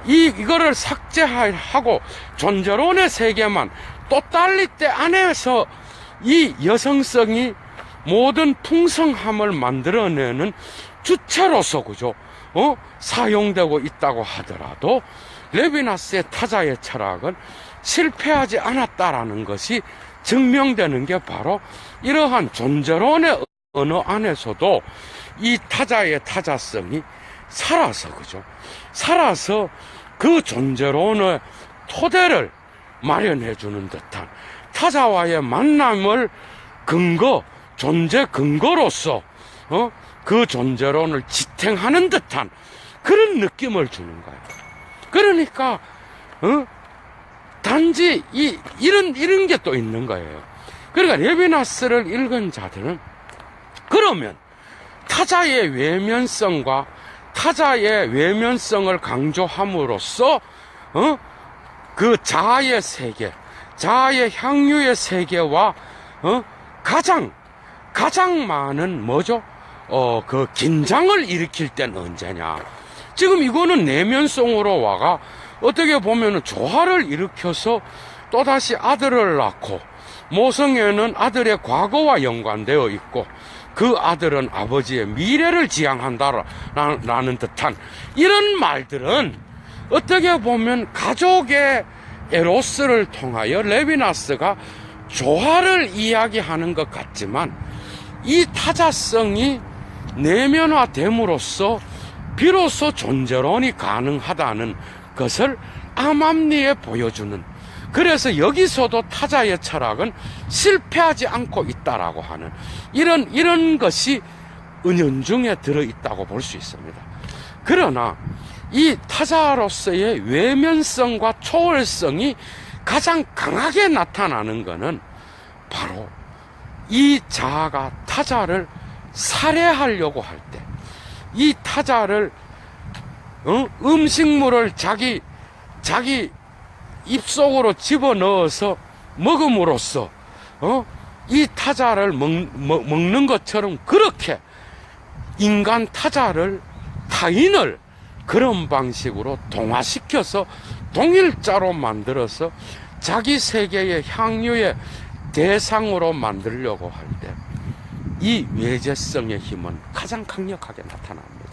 이거를 삭제하고 존재론의 세계만 또 딸릴 때 안에서 이 여성성이 모든 풍성함을 만들어내는 주체로서 그죠? 사용되고 있다고 하더라도 레비나스의 타자의 철학은 실패하지 않았다라는 것이 증명되는 게 바로 이러한 존재론의 언어 안에서도 이 타자의 타자성이 살아서 그죠? 살아서 그 존재론의 토대를 마련해 주는 듯한 타자와의 만남을 존재 근거로서 그 존재론을 지탱하는 듯한 그런 느낌을 주는 거예요. 그러니까 단지 이런 게 또 있는 거예요. 그러니까 레비나스를 읽은 자들은 그러면 타자의 외면성과 타자의 외면성을 강조함으로써 그 자아의 세계, 자아의 향유의 세계와 가장 많은 뭐죠? 그 긴장을 일으킬 때는 언제냐? 지금 이거는 내면성으로 와가 어떻게 보면은 조화를 일으켜서 또다시 아들을 낳고, 모성애는 아들의 과거와 연관되어 있고 그 아들은 아버지의 미래를 지향한다라는 듯한 이런 말들은 어떻게 보면 가족의 에로스를 통하여 레비나스가 조화를 이야기하는 것 같지만, 이 타자성이 내면화됨으로써 비로소 존재론이 가능하다는 것을 암암리에 보여주는, 그래서 여기서도 타자의 철학은 실패하지 않고 있다라고 하는 이런 것이 은연중에 들어있다고 볼 수 있습니다. 그러나 이 타자로서의 외면성과 초월성이 가장 강하게 나타나는 것은 바로 이 자아가 타자를 살해하려고 할 때, 이 타자를 음식물을 자기 입속으로 집어넣어서 먹음으로써 이 타자를 먹는 것처럼 그렇게 인간 타인을 그런 방식으로 동화시켜서 동일자로 만들어서 자기 세계의 향유의 대상으로 만들려고 할 때 이 외제성의 힘은 가장 강력하게 나타납니다.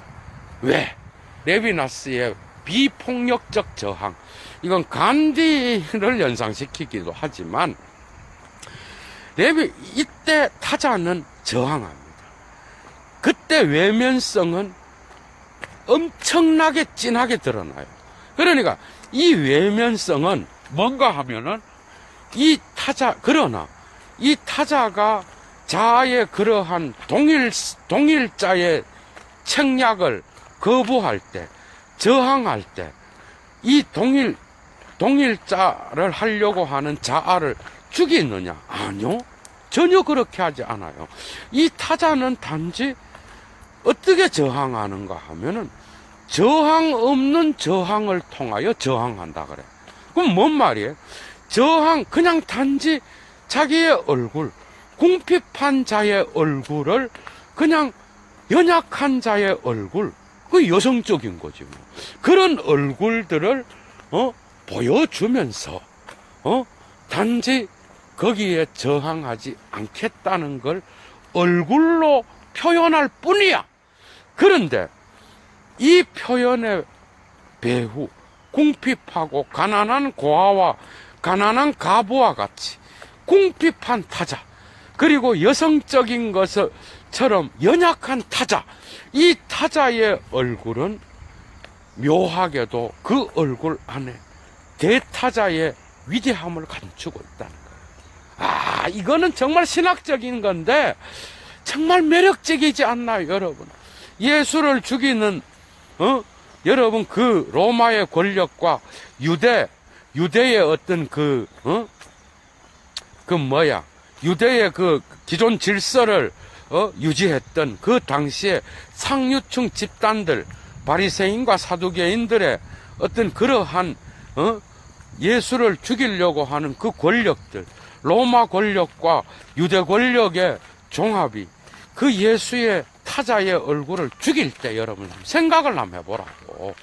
왜? 레비나스의 비폭력적 저항, 이건 간디를 연상시키기도 하지만 이때 타자는 저항합니다. 그때 외면성은 엄청나게 진하게 드러나요. 그러니까 이 외면성은 뭔가 하면은 그러나 이 타자가 자아의 그러한 동일자의 책략을 거부할 때, 저항할 때, 이 동일자를 하려고 하는 자아를 죽이느냐? 아니요. 전혀 그렇게 하지 않아요. 이 타자는 단지 어떻게 저항하는가 하면은 저항 없는 저항을 통하여 저항한다 그래. 그럼 뭔 말이에요? 그냥 단지 자기의 얼굴, 궁핍한 자의 얼굴을 그냥 연약한 자의 얼굴, 그 여성적인 거지 뭐. 그런 얼굴들을 보여주면서 단지 거기에 저항하지 않겠다는 걸 얼굴로 표현할 뿐이야. 그런데 이 표현의 배후, 궁핍하고 가난한 고아와 가난한 가부와 같이 궁핍한 타자, 그리고 여성적인 것처럼 연약한 타자, 이 타자의 얼굴은 묘하게도 그 얼굴 안에 대타자의 위대함을 감추고 있다는 거예요. 이거는 정말 신학적인 건데 정말 매력적이지 않나요, 여러분? 예수를 죽이는 여러분 그 로마의 권력과 유대의 어떤 유대의 그 기존 질서를 유지했던 그 당시에 상류층 집단들, 바리새인과 사두개인들의 어떤 그러한 예수를 죽이려고 하는 그 권력들, 로마 권력과 유대 권력의 종합이 그 예수의 타자의 얼굴을 죽일 때 여러분 생각을 한번 해보라고.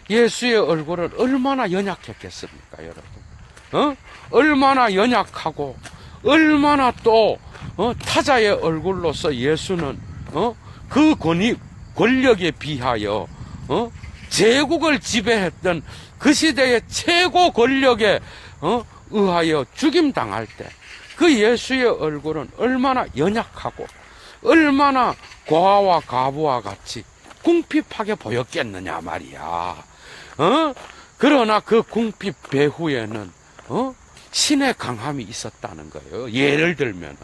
예수의 얼굴은 얼마나 연약했겠습니까, 여러분? 얼마나 연약하고 얼마나 또 타자의 얼굴로서 예수는 그 권력에 비하여 제국을 지배했던 그 시대의 최고 권력에 의하여 죽임당할 때 그 예수의 얼굴은 얼마나 연약하고 얼마나 고아와 가부와 같이 궁핍하게 보였겠느냐 말이야. 그러나 그 궁핍 배후에는 신의 강함이 있었다는 거예요. 예를 들면은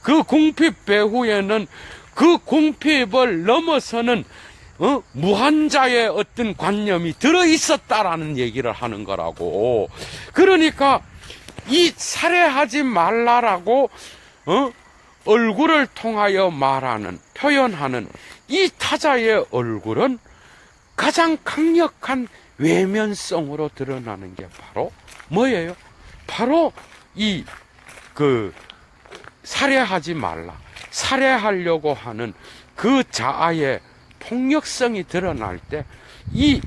그 궁핍 배후에는 그 궁핍을 넘어서는 무한자의 어떤 관념이 들어 있었다라는 얘기를 하는 거라고. 그러니까 이 살해하지 말라라고 얼굴을 통하여 표현하는 이 타자의 얼굴은 가장 강력한 외면성으로 드러나는 게 바로 뭐예요? 바로 살해하지 말라, 살해하려고 하는 그 자아의 폭력성이 드러날 때 이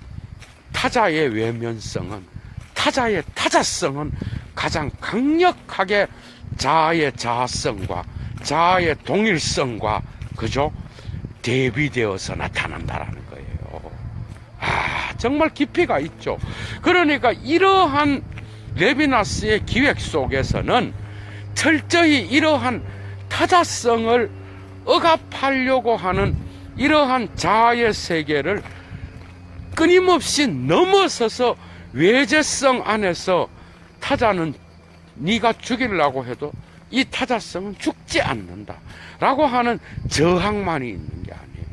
타자의 외면성은, 타자의 타자성은 가장 강력하게 자아의 자아성과 자아의 동일성과 그죠? 대비되어서 나타난다라는 거예요. 정말 깊이가 있죠. 그러니까 이러한 레비나스의 기획 속에서는 철저히 이러한 타자성을 억압하려고 하는 이러한 자아의 세계를 끊임없이 넘어서서 외제성 안에서 타자는 네가 죽이려고 해도 이 타자성은 죽지 않는다 라고 하는 저항만이 있는 게 아니에요.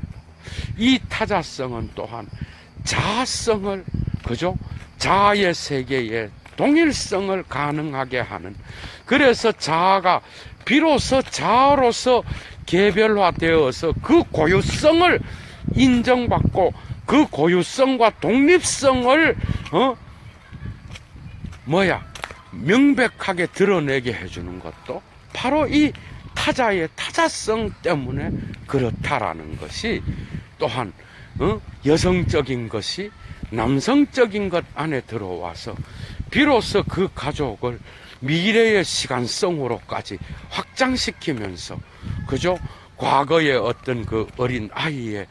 이 타자성은 또한 자아성을, 그죠? 자아의 세계의 동일성을 가능하게 하는, 그래서 자아가 비로소 자아로서 개별화되어서 그 고유성을 인정받고 그 고유성과 독립성을 명백하게 드러내게 해주는 것도 바로 이 타자의 타자성 때문에 그렇다라는 것이, 또한 여성적인 것이 남성적인 것 안에 들어와서 비로소 그 가족을 미래의 시간성으로까지 확장시키면서, 그죠? 과거의 어떤 그 어린 아이의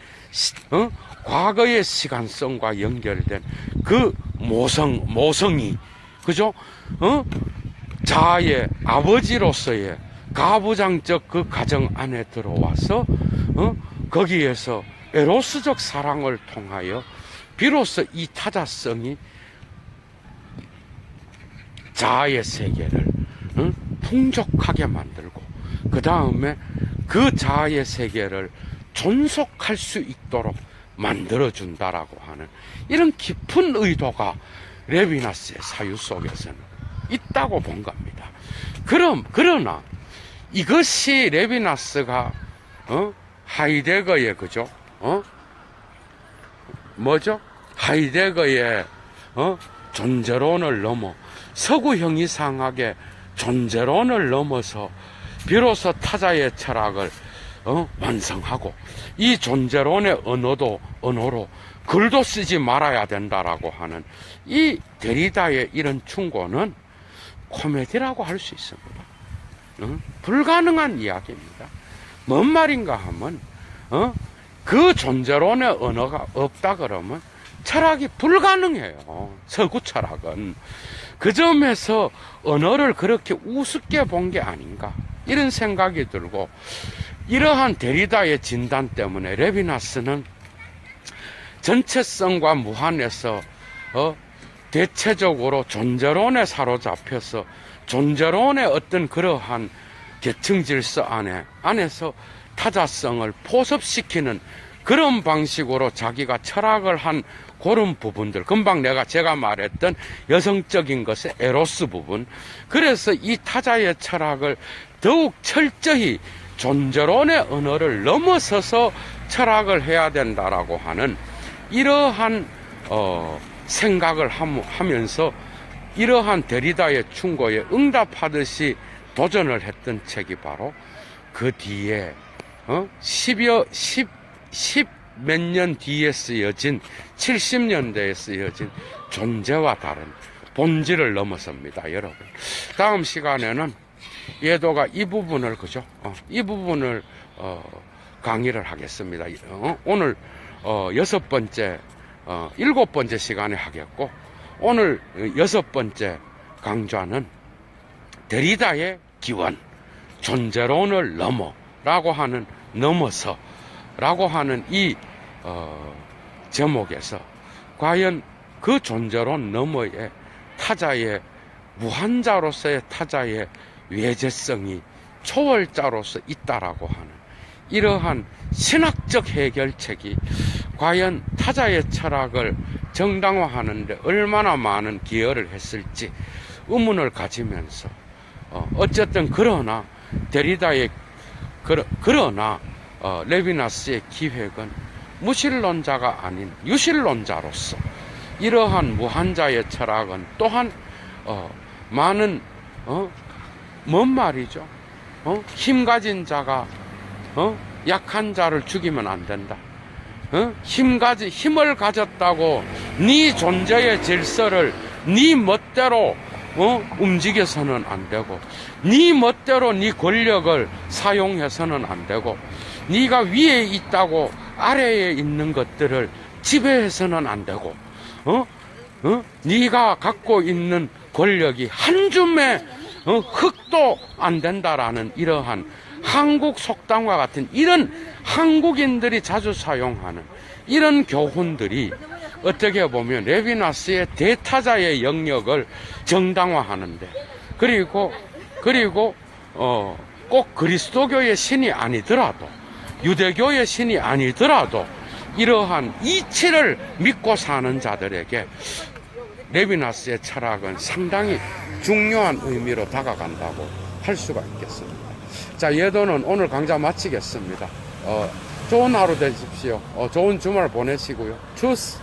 과거의 시간성과 연결된 그 모성이, 그죠? 자아의 아버지로서의 가부장적 그 가정 안에 들어와서 거기에서 에로스적 사랑을 통하여 비로소 이 타자성이 자아의 세계를 풍족하게 만들고, 그 다음에 그 자아의 세계를 존속할 수 있도록 만들어준다라고 하는 이런 깊은 의도가 레비나스의 사유 속에서는 있다고 본 겁니다. 그러나 이것이 레비나스가 하이데거의, 그죠? 하이데거의 존재론을 넘어 서구 형이상학의 존재론을 넘어서 비로소 타자의 철학을 완성하고, 이 존재론의 언어로 글도 쓰지 말아야 된다라고 하는 이 데리다의 이런 충고는 코미디라고 할 수 있습니다. 불가능한 이야기입니다. 뭔 말인가 하면 그 존재론의 언어가 없다 그러면 철학이 불가능해요. 서구 철학은. 그 점에서 언어를 그렇게 우습게 본 게 아닌가, 이런 생각이 들고, 이러한 데리다의 진단 때문에 레비나스는 전체성과 무한에서 대체적으로 존재론에 사로잡혀서 존재론의 어떤 그러한 계층 질서 안에서 타자성을 포섭시키는 그런 방식으로 자기가 철학을 한 그런 부분들, 금방 제가 말했던 여성적인 것의 에로스 부분, 그래서 이 타자의 철학을 더욱 철저히 존재론의 언어를 넘어서서 철학을 해야 된다라고 하는 이러한 생각을 하면서 이러한 데리다의 충고에 응답하듯이 도전을 했던 책이 바로 그 뒤에 10몇 년 뒤에 쓰여진 70년대에 쓰여진 존재와 다른 본질을 넘어섭니다, 여러분. 다음 시간에는 예도가 이 부분을, 그죠? 이 부분을 강의를 하겠습니다. 오늘 6번째, 7번째 시간에 하겠고, 오늘 6번째 강좌는 데리다의 기원, 존재론을 넘어라고 하는 넘어서라고 하는 이 제목에서 과연 그 존재론 너머에 타자의 무한자로서의 타자의 외재성이 초월자로서 있다라고 하는 이러한 신학적 해결책이 과연 타자의 철학을 정당화하는데 얼마나 많은 기여를 했을지 의문을 가지면서 어쨌든 그러나 데리다의 그러나 레비나스의 기획은 무신론자가 아닌 유신론자로서 이러한 무한자의 철학은 또한 많은 뭔 말이죠? 힘 가진 자가 약한 자를 죽이면 안 된다. 힘을 가졌다고 네 존재의 질서를 네 멋대로 움직여서는 안 되고, 네 멋대로 네 권력을 사용해서는 안 되고, 네가 위에 있다고 아래에 있는 것들을 지배해서는 안 되고, 네가 갖고 있는 권력이 한 줌의 흙도 안 된다라는 이러한 한국 속담과 같은 이런 한국인들이 자주 사용하는 이런 교훈들이 어떻게 보면 레비나스의 대타자의 영역을 정당화하는데, 그리고 꼭 그리스도교의 신이 아니더라도, 유대교의 신이 아니더라도 이러한 이치를 믿고 사는 자들에게 레비나스의 철학은 상당히 중요한 의미로 다가간다고 할 수가 있겠습니다. 자, 예도는 오늘 강좌 마치겠습니다. 좋은 하루 되십시오. 좋은 주말 보내시고요. 주스!